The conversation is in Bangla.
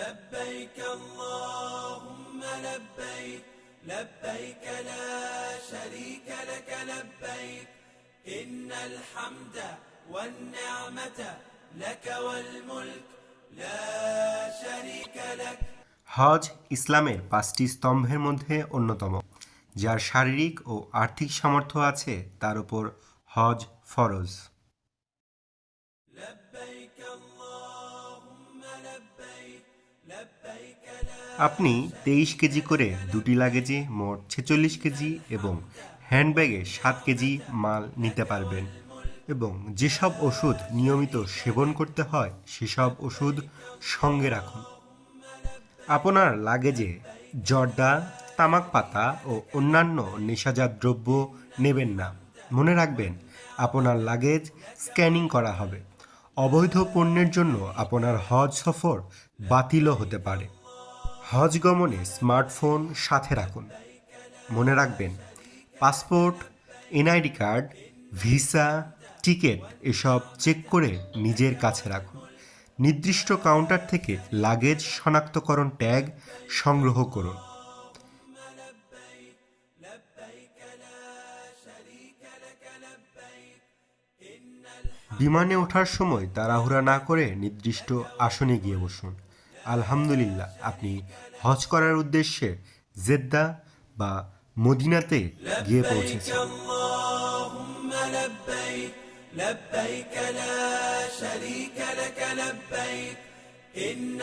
لبيك اللهم لبيك لبيك لا شريك لك لبيك إن الحمد والنعمة لك والملك لا شريك لك। হজ ইসলামের 5টি স্তম্ভের মধ্যে অন্যতম। যার শারীরিক ও আর্থিক সামর্থ্য আছে তার উপর হজ ফরজ। আপনি 23 কেজি করে দুটি লাগেজে মোট 46 কেজি এবং হ্যান্ডব্যাগে 7 কেজি মাল নিতে পারবেন এবং যেসব ওষুধ নিয়মিত সেবন করতে হয় সেসব ওষুধ সঙ্গে রাখুন। আপনার লাগেজে জর্দা, তামাক পাতা ও অন্যান্য নেশাজাত দ্রব্য নেবেন না। মনে রাখবেন, আপনার লাগেজ স্ক্যানিং করা হবে। অবৈধ পণ্যের জন্য আপনার হজ সফর বাতিলও হতে পারে। হজ গমনে স্মার্টফোন সাথে রাখুন। মনে রাখবেন, passport, NID card, visa, ticket এসব চেক করে নিজের কাছে রাখুন। নির্দিষ্ট কাউন্টার থেকে লাগেজ শনাক্তকরণ ট্যাগ সংগ্রহ করুন। বিমানে ওঠার সময় তাড়াহুড়া না করে নির্দিষ্ট আসনে গিয়ে বসুন। আলহামদুলিল্লাহ, আপনি হজ করার উদ্দেশ্যে জেদ্দা বা মদিনাতে গিয়ে পৌঁছেছেন। لبيك لا شريك لك لبيك إن